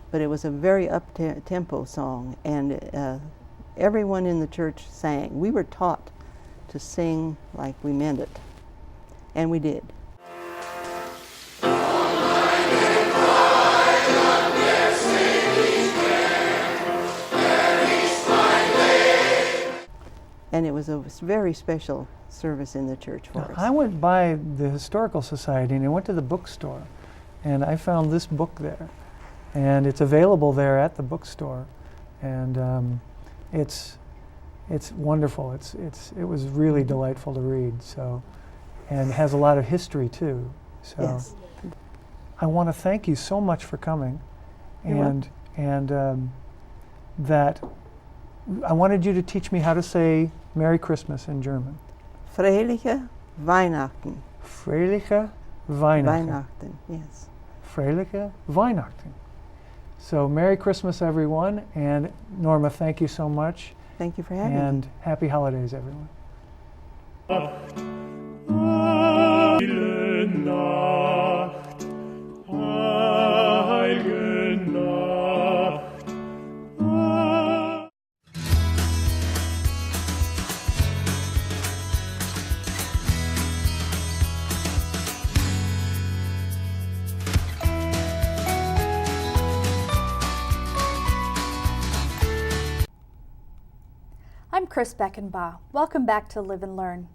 but it was a very up-tempo song, and everyone in the church sang. We were taught to sing like we meant it, and we did. And it was a very special service in the church for us. I went by the Historical Society and I went to the bookstore, and I found this book there, and it's available there at the bookstore, and it's wonderful. It was really delightful to read. So, and has a lot of history too. So, yes. I want to thank you so much for coming, and that I wanted you to teach me how to say Merry Christmas in German. Fröhliche Weihnachten. Fröhliche Weihnachten. Weihnachten, yes. Fröhliche Weihnachten. So Merry Christmas, everyone, and Norma, thank you so much. Thank you for having me. And happy holidays, everyone. I'm Chris Beckenbaugh. Welcome back to Live and Learn.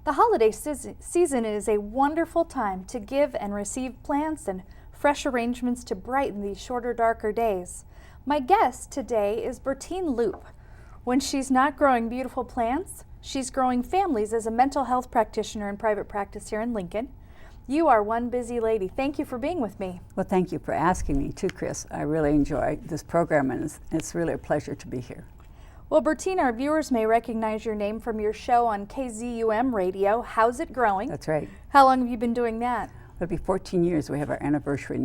The holiday season is a wonderful time to give and receive plants and fresh arrangements to brighten these shorter, darker days. My guest today is Bertine Loop. When she's not growing beautiful plants, she's growing families as a mental health practitioner in private practice here in Lincoln. You are one busy lady. Thank you for being with me. Well, thank you for asking me too, Chris. I really enjoy this program, and it's really a pleasure to be here. Well, Bertine, our viewers may recognize your name from your show on KZUM radio, How's It Growing? That's right. How long have you been doing that? It'll be 14 years. We have our anniversary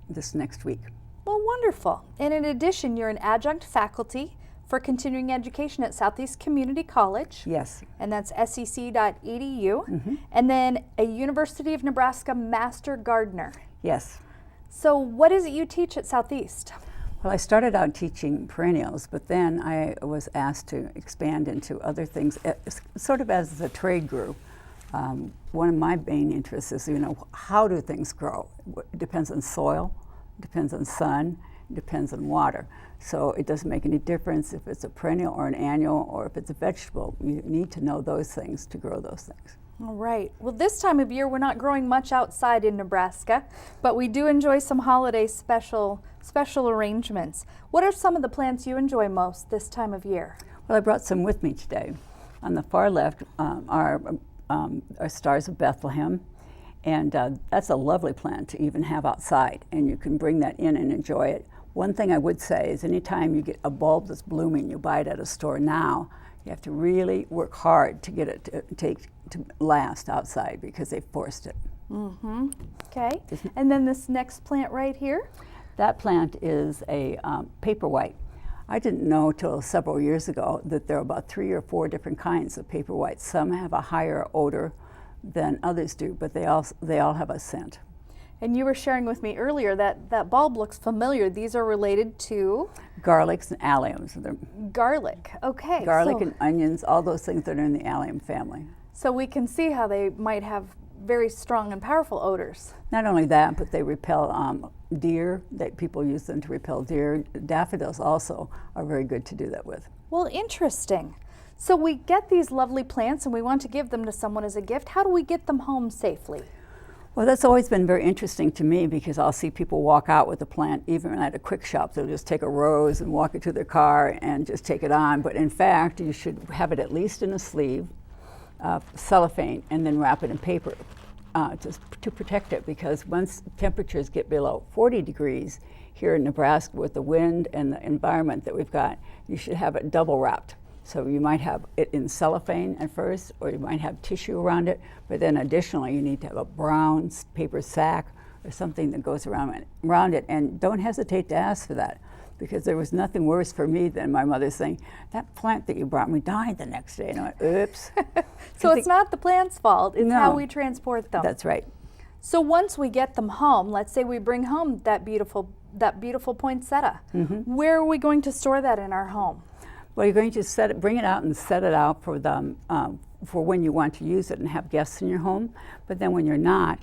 this next week. Well, wonderful. And in addition, you're an adjunct faculty for continuing education at Southeast Community College. Yes. And that's sec.edu. Mm-hmm. And then a University of Nebraska Master Gardener. Yes. So what is it you teach at Southeast? Well, I started out teaching perennials, but then I was asked to expand into other things, sort of as the trade grew. One of my main interests is, how do things grow? It depends on soil, depends on sun, depends on water. So it doesn't make any difference if it's a perennial or an annual or if it's a vegetable. You need to know those things to grow those things. All right. Well, this time of year, we're not growing much outside in Nebraska, but we do enjoy some holiday special arrangements. What are some of the plants you enjoy most this time of year? Well, I brought some with me today. On the far left are Stars of Bethlehem, and that's a lovely plant to even have outside, and you can bring that in and enjoy it. One thing I would say is anytime you get a bulb that's blooming, you buy it at a store now, you have to really work hard to get it to last outside because they've forced it. Mm-hmm. Okay. And then this next plant right here? That plant is a paperwhite. I didn't know till several years ago that there are about 3 or 4 different kinds of paperwhites. Some have a higher odor than others do, but they all have a scent. And you were sharing with me earlier that that bulb looks familiar. These are related to? Garlics and alliums. They're garlic, okay. Garlic and onions, all those things that are in the allium family. So we can see how they might have very strong and powerful odors. Not only that, but they repel deer. That people use them to repel deer. Daffodils also are very good to do that with. Well, interesting. So we get these lovely plants and we want to give them to someone as a gift. How do we get them home safely? Well, that's always been very interesting to me because I'll see people walk out with a plant, even at a quick shop. They'll just take a rose and walk it to their car and just take it on. But in fact, you should have it at least in a sleeve, cellophane, and then wrap it in paper just to protect it, because once temperatures get below 40 degrees here in Nebraska with the wind and the environment that we've got, you should have it double wrapped. So you might have it in cellophane at first, or you might have tissue around it, but then additionally you need to have a brown paper sack or something that goes around it, and don't hesitate to ask for that, because there was nothing worse for me than my mother saying, that plant that you brought me died the next day. And I went, oops. So it's not the plant's fault, it's how we transport them. That's right. So once we get them home, let's say we bring home that beautiful poinsettia, where are we going to store that in our home? Well, you're going to bring it out and set it out for them for when you want to use it and have guests in your home. But then when you're not,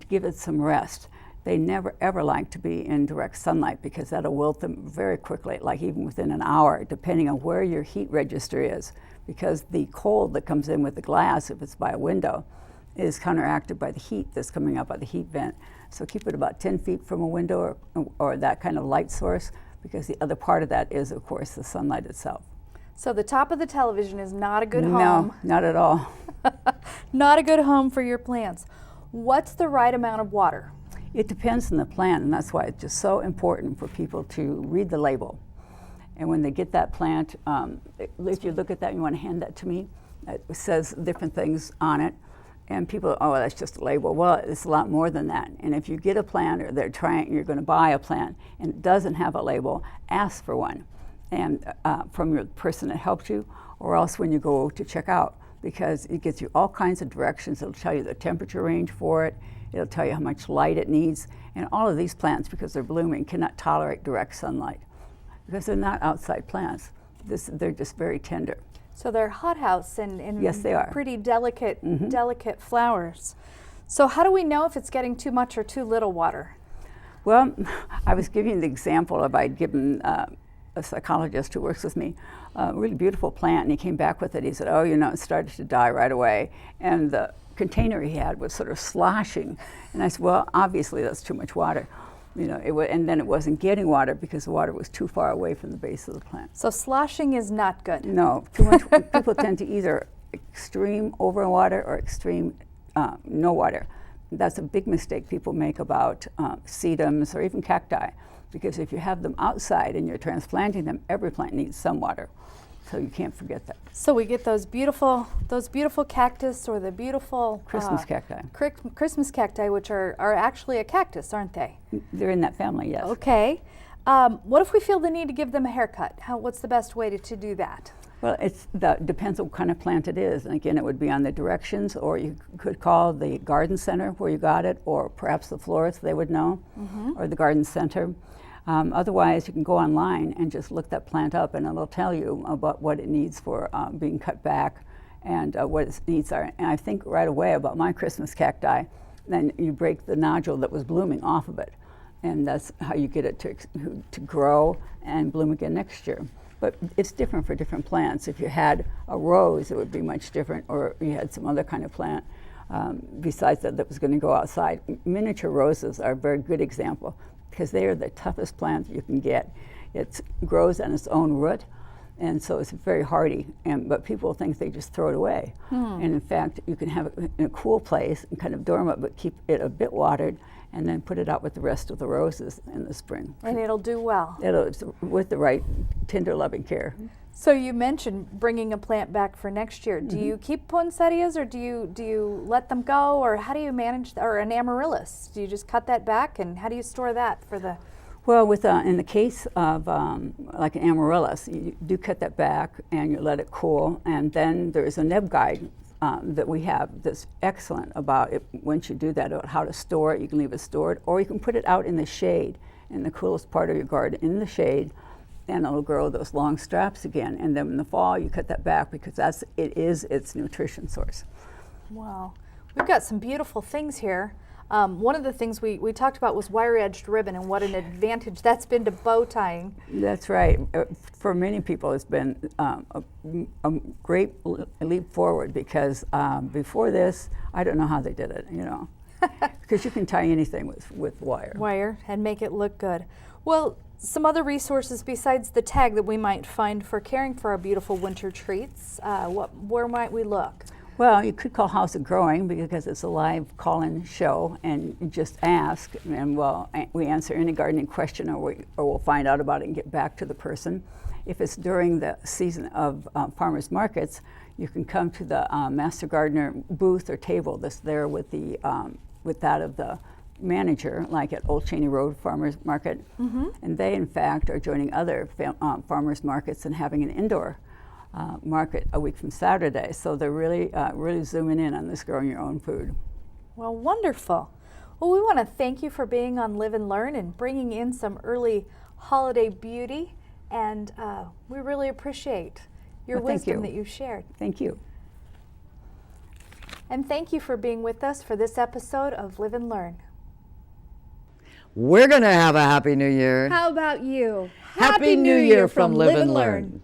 give it some rest. They never ever like to be in direct sunlight because that'll wilt them very quickly, like even within an hour, depending on where your heat register is. Because the cold that comes in with the glass, if it's by a window, is counteracted by the heat that's coming out by the heat vent. So keep it about 10 feet from a window or that kind of light source, because the other part of that is, of course, the sunlight itself. So the top of the television is not a good home. No, not at all. Not a good home for your plants. What's the right amount of water? It depends on the plant, and that's why it's just so important for people to read the label. And when they get that plant, if you look at that and you want to hand that to me, it says different things on it. And people, oh, that's just a label. Well, it's a lot more than that. And if you get a plant, or you're going to buy a plant, and it doesn't have a label, ask for one, and from your person that helped you, or else when you go to check out, because it gets you all kinds of directions. It'll tell you the temperature range for it. It'll tell you how much light it needs. And all of these plants, because they're blooming, cannot tolerate direct sunlight because they're not outside plants. They're just very tender. So they're hothouse and yes, they are. Pretty delicate, delicate flowers. So how do we know if it's getting too much or too little water? Well, I was giving the example of I'd given a psychologist who works with me a really beautiful plant, and he came back with it. He said, oh, it started to die right away. And the container he had was sort of sloshing. And I said, well, obviously that's too much water. And then it wasn't getting water because the water was too far away from the base of the plant. So sloshing is not good. No, too much. People tend to either extreme overwater or extreme no water. That's a big mistake people make about sedums or even cacti, because if you have them outside and you're transplanting them, every plant needs some water. So you can't forget that. So we get those beautiful cactus, or the beautiful Christmas cacti. Christmas cacti, which are actually a cactus, aren't they? They're in that family, yes. Okay. What if we feel the need to give them a haircut? What's the best way to do that? Well, depends on what kind of plant it is. And again, it would be on the directions, or you could call the garden center where you got it, or perhaps the florist, they would know, or the garden center. Otherwise, you can go online and just look that plant up, and it'll tell you about what it needs for being cut back and what its needs are. And I think right away about my Christmas cacti, then you break the nodule that was blooming off of it. And that's how you get it to grow and bloom again next year. But it's different for different plants. If you had a rose, it would be much different, or you had some other kind of plant besides that was going to go outside. Miniature roses are a very good example, because they are the toughest plant you can get. It grows on its own root, And so it's very hardy, but people think they just throw it away. And in fact, you can have it in a cool place and kind of dorm it, but keep it a bit watered, and then put it out with the rest of the roses in the spring. And it'll do well. With the right tender, loving care. So you mentioned bringing a plant back for next year. Do you keep poinsettias, or do you let them go, or how do you manage, or an amaryllis? Do you just cut that back, and how do you store that for the? Well, in the case of like an amaryllis, you do cut that back and you let it cool, and then there's a neb guide that we have that's excellent about it. Once you do that, about how to store it, you can leave it stored, or you can put it out in the shade, in the coolest part of your garden, in the shade, and it'll grow those long straps again. And then in the fall, you cut that back because it is its nutrition source. Wow, we've got some beautiful things here. One of the things we talked about was wire-edged ribbon, and what an advantage that's been to bow tying. That's right. For many people, it's been a great leap forward, because before this, I don't know how they did it, because you can tie anything with wire. Wire, and make it look good. Well, some other resources besides the tag that we might find for caring for our beautiful winter treats, where might we look? Well, you could call House of Growing, because it's a live call-in show, and you just ask, and we answer any gardening question, or we'll find out about it and get back to the person. If it's during the season of farmers markets, you can come to the Master Gardener booth or table that's there with that of the manager, like at Old Cheney Road Farmers Market. And they, in fact, are joining other farmers markets and having an indoor market a week from Saturday. So they're really zooming in on this growing your own food. Well, wonderful. Well, we want to thank you for being on Live and Learn and bringing in some early holiday beauty, and we really appreciate your wisdom that you shared. Thank you. And thank you for being with us for this episode of Live and Learn. We're going to have a Happy New Year. How about you? Happy New Year from Live and Learn.